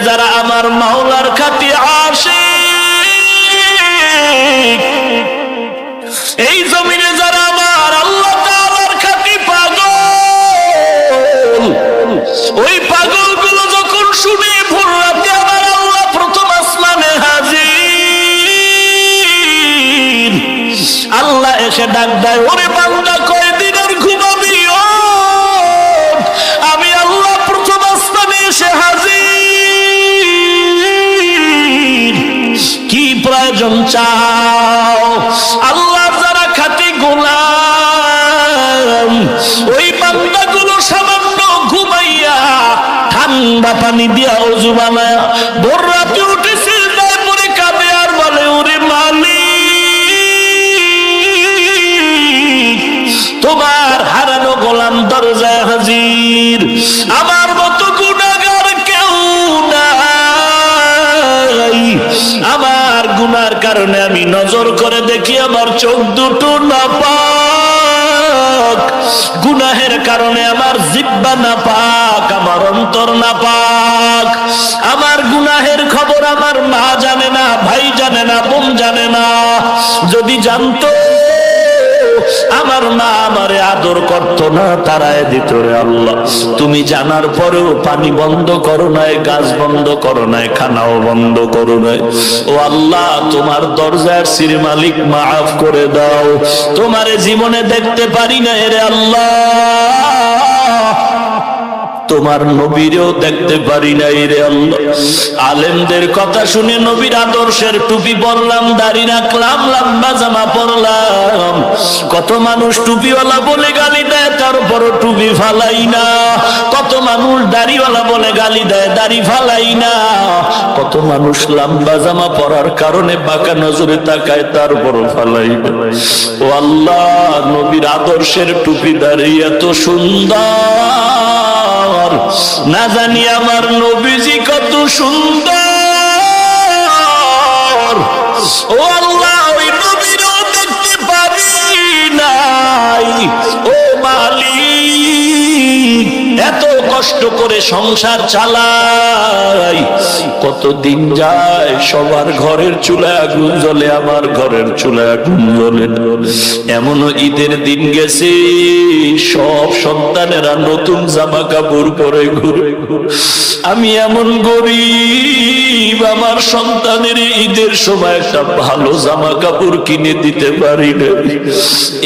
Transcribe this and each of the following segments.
যারা আমার মাওলার খাঁটি আশিক, এই জমিনে যারা আমার আল্লাহ তাআলার খাঁটি পাগল, ওই পাগলগুলো যখন শুনে ভোর রাতে আমার আল্লাহ প্রথম আসমানে হাজির, আল্লাহ এসে ডাক দেয়, ওরে বান্দা কয়দিনের ঘুমাবি? আমি আল্লাহ প্রথম আসমানে এসে হাজির, কি প্রয়োজন চাও? আল্লাহ যারা খাঁটি গোলাম, ওই বান্দাগুলো সামান্য ঘুমাইয়া ঠান্ডা পানি দিয়া ওযু বানায়া ভোর রাতে উঠে সিজদায় পড়ে কাঁদে আর বলে, ওরে মালিক, তোমার হারানো গোলাম দরজায় হাজির। আমার মতো গুনাহগার কেউ নাই, আমার গুনার কারণে আমি নজর করে দেখি আমার চোখ দুটো নাপাক, গুনাহের কারণে আমার জিহ্বা নাপাক, আমার অন্তর নাপাক। আমার গুনাহের খবর আমার মা জানে না, ভাই জানে না, বোন জানে না। যদি জানতো আমার মা আমারে আদর করতো না, তারায় দিত। রে আল্লাহ, তুমি জানার পরেও পানি বন্ধ করো নাই, গাছ বন্ধ করো নাই, খানাও বন্ধ করো নাই। ও আল্লাহ, তোমার দরজার সির মালিক, মাফ করে দাও। তোমারে জীবনে দেখতে পারি না রে আল্লাহ, তোমার নবীরেও দেখতে পারি নাই রে আল্লাহ। আলেমদের কথা শুনে নবীর আদর্শের টুপি পরলাম, দাড়ি রাখলাম, লম্বা জামা পরলাম। কত মানুষ টুপিওয়ালা বলে গালি দেয়, তারপরও টুপি ফালাই না। কত মানুষ দাড়িওয়ালা বলে গালি দেয়, দাড়ি ফালাই না। কত মানুষ লম্বা জামা পরার কারণে বাঁকা নজরে তাকায়, তারপরও ফালাই না। ও আল্লাহ, নবীর আদর্শের টুপি দাড়ি এত সুন্দর, না জানি আমার নবীজি কত সুন্দর। ও আল্লাহ, ওই নবীরও দেখতে পারি নাই। ও মালিক, এত কষ্ট করে সংসার চালাই, কতদিন যায় সবার ঘরের চুলায় আগুন জ্বলে, আমার ঘরের চুলায় আগুন জ্বলে না। এমনও ঈদের দিন গেছে, সব সন্তানেরা নতুন জামা কাপড় পরে ঘুরে। আমি এমন গরিব, আমার সন্তানের ঈদের সময় একটা ভালো জামা কাপড় কিনে দিতে পারি না।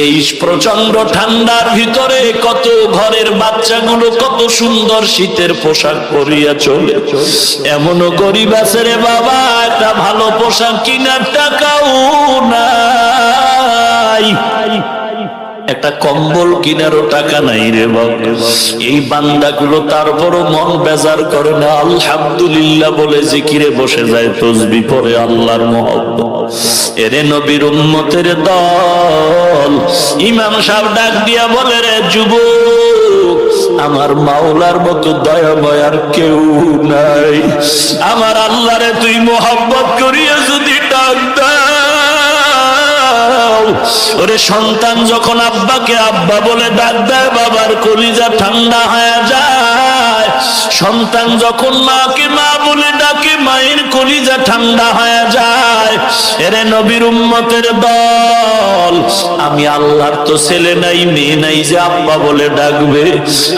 এই প্রচন্ড ঠান্ডার ভিতরে কত ঘরের বাচ্চাগুলো কত সুন্দর শীতের পোশাক পরিয়া চলে। এমনও গরিব আছে রে বাবা, একটা ভালো পোশাক কিনার টাকাও নাই, একটা কম্বল কিনারও টাকা নাই রে বাবা। এই বান্দাগুলো তারপরও মন বেজার করে না, আলহামদুলিল্লাহ বলে জিকিরে বসে যায়, তাসবিহ পড়ে, আল্লাহর মহব্বত। এরে নবীর উম্মতের দল, ইমাম সাহেব ডাক দিয়া বলে, রে যুবক, আমার মাওলার মতো দয়াময় আর কেউ নাই। আমার আল্লাহরে তুই মহব্বত করিয়া যদি ডাক দাও, ওরে সন্তান যখন আব্বাকে আব্বা বলে ডাক দেয়, বাবার কলিজা ঠান্ডা হয়ে যায়। সন্তান যখন মাকে মা বলে ডাকে, মায়ের কলিজা ঠান্ডা হয়ে যায়। এরে নবীর উম্মতের দল, আমি আল্লাহর তো ছেলে নাই, মেয়ে নাই যে আব্বা বলে ডাকবে।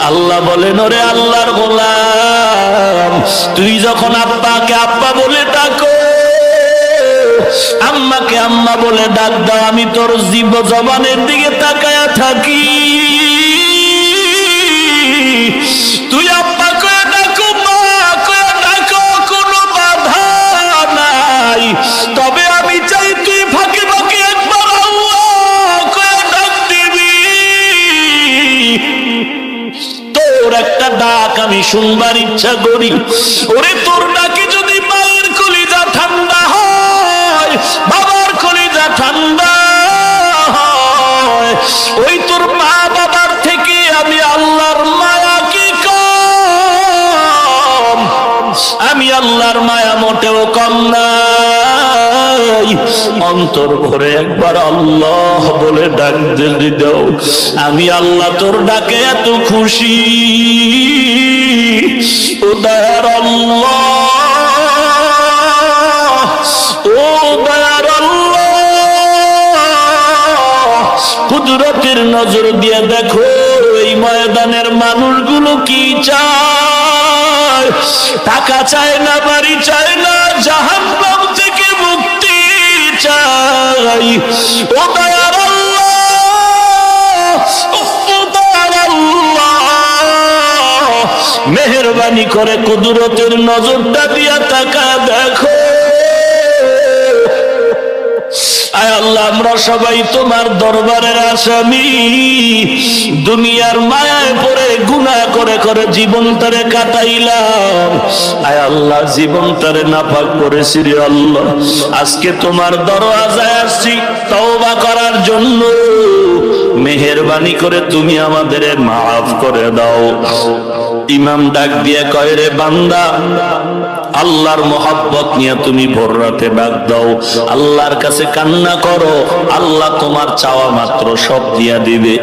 আল্লাহ বলেন, ওরে আল্লাহর গোলাম, তুই যখন আব্বাকে আব্বা বলে ডাকো, আম্মাকে আম্মা বলে ডাক দাও, আমি তোর জীব জবানের দিকে তাকায়া থাকি। তুই আব্বা কয়ে ডাকো, মা কয়ে ডাকো, কোনো বাধা নাই। তবে আমি চাই তুই ফাঁকে ফাঁকে একবার আল্লাহ কয়ে ডাক দিবি। তোর একটা ডাক আমি শুনবার ইচ্ছা করি। ওরে তোর ডাকে যদি মায়ের কলিজা ঠান্ডা হয়, বাবার কলিজা ঠান্ডা হয়, ওই তোর মা বাবার থেকে আমি আল্লাহর মায়া কি কম? আমি আল্লাহর মায়া মোটেও কম নাই। অন্তর ভরে একবার আল্লাহ বলে ডাক দিয়ে দাও। আমি আল্লাহ তোর ডাকে এত খুশি। ও দয়ার আল্লাহ, কুদরতের নজর দিয়ে দেখো এই ময়দানের মানুষগুলো কি চায়। টাকা চায় না, বাড়ি চায় না, জাহান্নাম থেকে মুক্তি চাই। ও দয়ার আল্লাহ, ও দয়ার আল্লাহ, মেহেরবানি করে কুদরতের নজরটা দিয়া তাকা দেখো। আয় আল্লাহ, আমরা সবাই তোমার দরবারের আসামি। দুনিয়ার মায়ায় পড়ে গুনাহ করে করে জীবনটারে কাটাইলাম। আয় আল্লাহ, জীবনটারে নাপাক করেছি রে আল্লাহ। আজকে তোমার দরওয়াজায় আসছি তওবা করার জন্য। মেহেরবানি করে তুমি আমাদের মাফ করে দাও। ইমাম ডাক দিয়ে কয়, রে বান্দা, আল্লাহর মোহাব্বত নিয়ে তুমি ভোর রাতে ডাক দাও, আল্লাহর কাছে কান্না করো, আল্লাহ তোমার চাওয়া মাত্র সব দিয়া দিবে।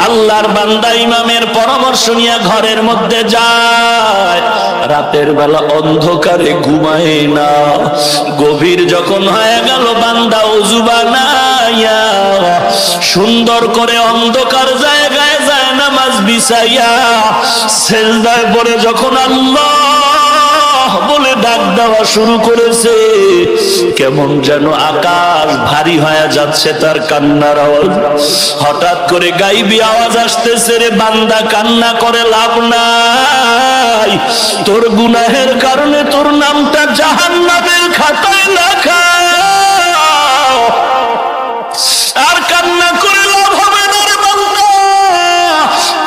আল্লাহর বান্দা ইমামের পরামর্শ নিয়ে ঘরের মধ্যে যায়। রাতের বেলা অন্ধকারে ঘুমায় না। গভীর যখন হয়ে গেল, বান্দা ওযু বানাইয়া সুন্দর করে অন্ধকার জায়গায় যায় নামাজ বিছাইয়া সেজদায় পড়ে যখন আল্লাহ বলে ডাক দেওয়া শুরু করেছে, কেমন যেন আকাশ ভারী হয়ে যাচ্ছে তার কান্নার আওয়াজ। হঠাৎ করে গাইবি আওয়াজ আসতেছে, রে বান্দা, কান্না করে লাভ নাই। তোর গুনাহের কারণে তোর নামটা জাহান্নামের খাতায় লেখা। আর কান্না করে লাভ হবে না রে বান্দা,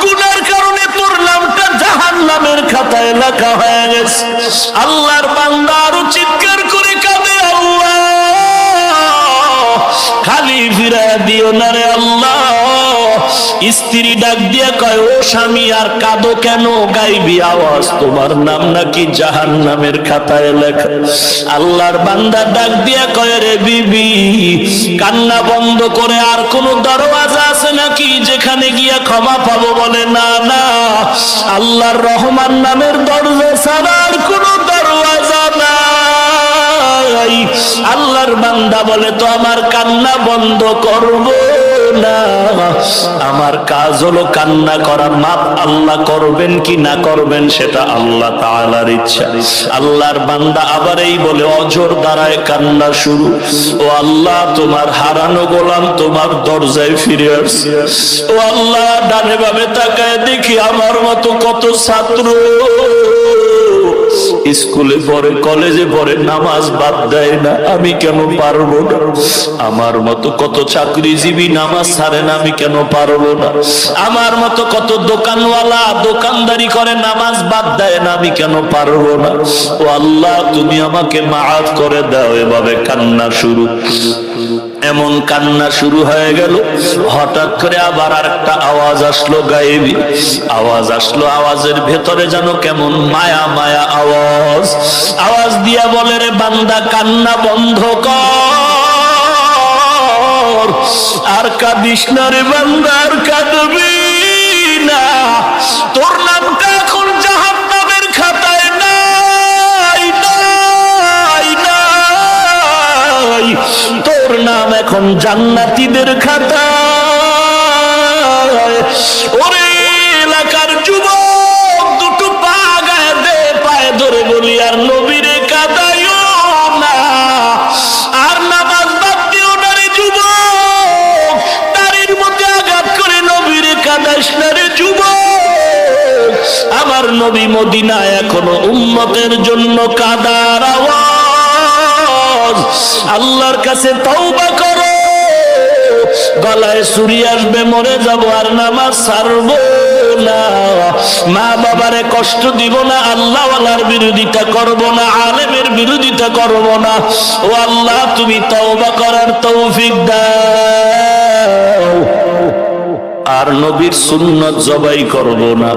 গুনার কারণে তোর নামটা জাহান্নামের খাতায় লেখা হয়ে গেছে। আল্লাহর বান্দা আরো চিৎকার করে কাঁদে, আল্লাহ খালি ফিরায় দিও না রে আল্লাহ। স্ত্রী ডাক দিয়া কয়, ও স্বামী, আর কাঁদো কেন? গাইবি আওয়াজ, তোমার নাম নাকি জাহান্নামের খাতায় লেখা। আল্লাহর বান্দা ডাক দিয়া কয়, রে বিবি, কান্না বন্ধ করে আর কোন দরওয়াজা আছে নাকি যেখানে গিয়া ক্ষমা পাবো? বলে, না না, আল্লাহর রহমান নামের দরজা ছাড়া আর কোন দরওয়াজা নাই। আল্লাহর বান্দা বলে, তো আমার কান্না বন্ধ করব না। আমার কাজ হলো কান্না করা, মাপ আল্লাহ করবেন কি না করবেন সেটা আল্লাহ তাআলার ইচ্ছা। আল্লাহর বান্দা আবার এই বলে অজর দ্বারায় কান্না শুরু। ও আল্লাহ, তোমার হারানো গোলাম তোমার দরজায় ফিরে আসছে। ও আল্লাহ, ডানে বামে তাকায় দেখি আমার মতো কত ছাত্র স্কুলে পড়ে, কলেজে পড়ে, নামাজ বাদ দেয় না, আমি কেন পারবো না? আমার মতো কত চাকরিজীবী নামাজ ছাড়ে না, আমি কেন পারবো না? আমার মতো কত দোকানওয়ালা দোকানদারি করে, নামাজ বাদ দেয় না, আমি কেন পারবো না? ও আল্লাহ, তুমি আমাকে মাফ করে দাও। এভাবে কান্না শুরু। এমন কান্না শুরু হয়ে গেল, হঠাৎ করে আবার আরেকটা আওয়াজ আসলো, গায়েবী আওয়াজ আসলো। আওয়াজের ভেতরে যেন কেমন মায়া মায়া আওয়াজ। আওয়াজ দিয়া বলে, রে বান্দা, কান্না বন্ধ কর, আর কাঁদিস না রে বান্দা, আর কাঁদবি না। তোর নামটা এখন জাহান্নামের খাতায় নাই, নাই, নাই। তোর নাম এখন জান্নাতীদের খাতায়। ওরে এলাকার যুবক, দুটো পা গায়ে দে, পায়ে ধরে বলি, আর নবীরে কাঁদাইও না, আর নামাজ বাদ দিও না রে যুবক। তারির মধ্যে আঘাত করে নবীরে কাঁদাইস না রে যুবক। আমার নবী মদিনায় এখনো উম্মতের জন্য কাঁদার আওয়াজ। আল্লাহর কাছে তওবা করো, গলায় ছুরি আসবে, মরে যাব, আর নামাজ ছাড়বো না। মা বাবারে কষ্ট দিব না, আল্লাহ ওয়ালার বিরোধিতা করব না, আলেমের বিরোধিতা করব না। ও আল্লাহ, তুমি তওবা করার তৌফিক দাও। আর নবীর সুন্নত জবাই করব না।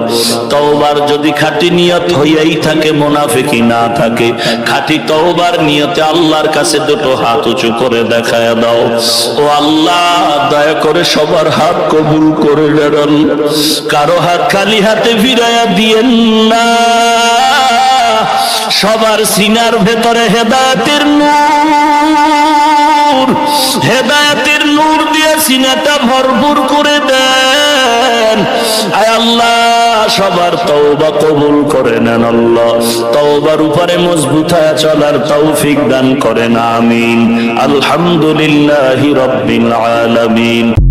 তওবার যদি খাঁটি নিয়ত হইয়াই থাকে, মুনাফিকি না থাকে, খাঁটি তওবার নিয়তে আল্লাহর কাছে দুটো হাত উঁচু করে দেখায় দাও। ও আল্লাহ, দয়া করে সবার হাত কবুল করে নেন, কারো হাত খালি হাতে ফিরাইয়া দিয়েন না। সবার সিনার ভেতরে হেদায়েতের নূর, হেদায়েতের নূর দিয়ে সিনাটা ভরপুর করে দেন। আয় আল্লাহ, সবার তওবা কবুল করে নেন আল্লাহ। তওবার উপরে মজবুত হয়ে চলার তৌফিক দান করেন, আমিন। আলহামদুলিল্লাহি রাব্বিল আলামিন।